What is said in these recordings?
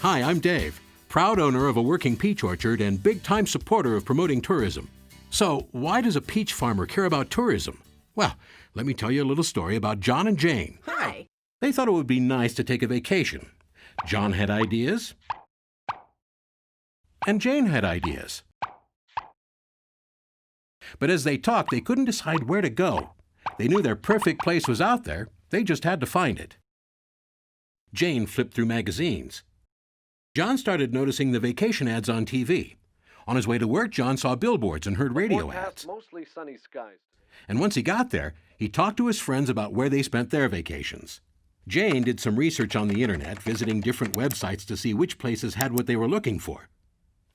Hi, I'm Dave, proud owner of a working peach orchard and big-time supporter of promoting tourism. So, why does a peach farmer care about tourism? Well, let me tell you a little story about John and Jane. Hi. They thought it would be nice to take a vacation. John had ideas, and Jane had ideas. But as they talked, they couldn't decide where to go. They knew their perfect place was out there. They just had to find it. Jane flipped through magazines. John started noticing the vacation ads on TV. On his way to work, John saw billboards and heard radio ads. Mostly sunny skies. And once he got there, he talked to his friends about where they spent their vacations. Jane did some research on the internet, visiting different websites to see which places had what they were looking for.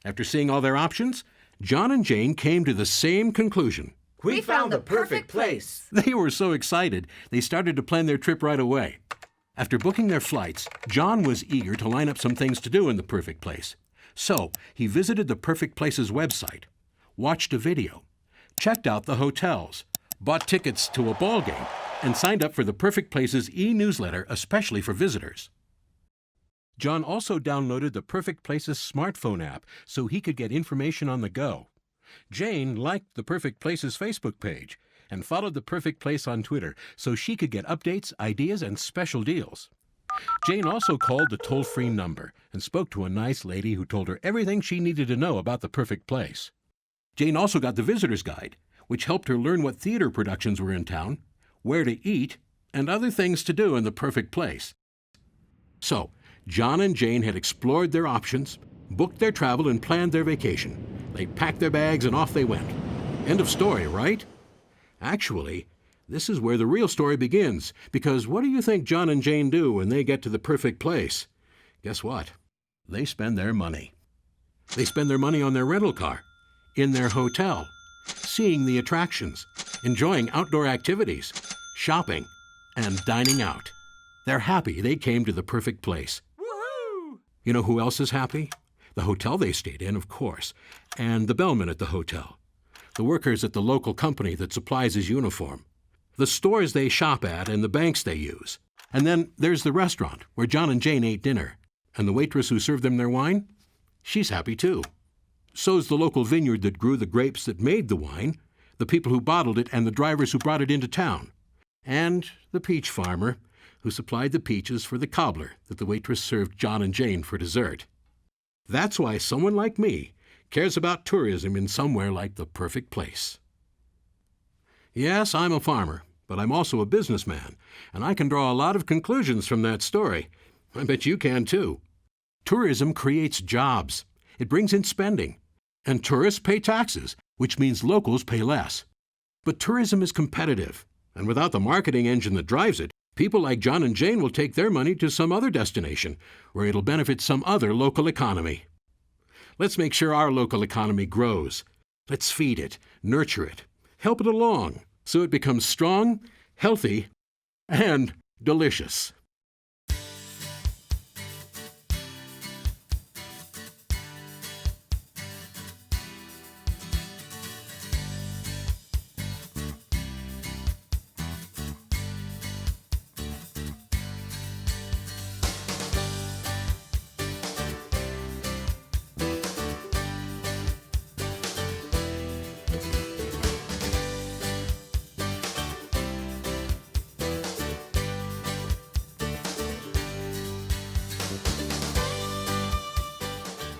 After seeing all their options, John and Jane came to the same conclusion. We found the perfect place. They were so excited, they started to plan their trip right away. After booking their flights, John was eager to line up some things to do in the perfect place. So he visited the Perfect Place's website, watched a video, checked out the hotels, bought tickets to a ball game, and signed up for the Perfect Place's e-newsletter especially for visitors. John also downloaded the Perfect Place's smartphone app so he could get information on the go. Jane liked the Perfect Place's Facebook page and followed the Perfect Place on Twitter so she could get updates, ideas, and special deals. Jane also called the toll-free number and spoke to a nice lady who told her everything she needed to know about the Perfect Place. Jane also got the visitor's guide, which helped her learn what theater productions were in town, where to eat, and other things to do in the Perfect Place. So, John and Jane had explored their options, booked their travel, and planned their vacation. They packed their bags and off they went. End of story, right? Actually, this is where the real story begins, because what do you think John and Jane do when they get to the perfect place? Guess what? They spend their money. They spend their money on their rental car, in their hotel, seeing the attractions, enjoying outdoor activities, shopping, and dining out. They're happy they came to the perfect place. Woohoo! You know who else is happy? The hotel they stayed in, of course, and the bellman at the hotel, the workers at the local company that supplies his uniform, the stores they shop at, and the banks they use. And then there's the restaurant where John and Jane ate dinner, and the waitress who served them their wine? She's happy too. So's the local vineyard that grew the grapes that made the wine, the people who bottled it, and the drivers who brought it into town, and the peach farmer who supplied the peaches for the cobbler that the waitress served John and Jane for dessert. That's why someone like me cares about tourism in somewhere like the perfect place. Yes, I'm a farmer, but I'm also a businessman, and I can draw a lot of conclusions from that story. I bet you can too. Tourism creates jobs. It brings in spending. And tourists pay taxes, which means locals pay less. But tourism is competitive, and without the marketing engine that drives it, people like John and Jane will take their money to some other destination where it'll benefit some other local economy. Let's make sure our local economy grows. Let's feed it, nurture it, help it along so it becomes strong, healthy, and delicious.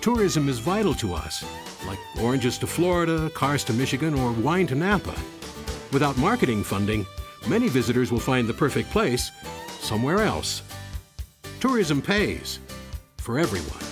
Tourism is vital to us, like oranges to Florida, cars to Michigan, or wine to Napa. Without marketing funding, many visitors will find the perfect place somewhere else. Tourism pays for everyone.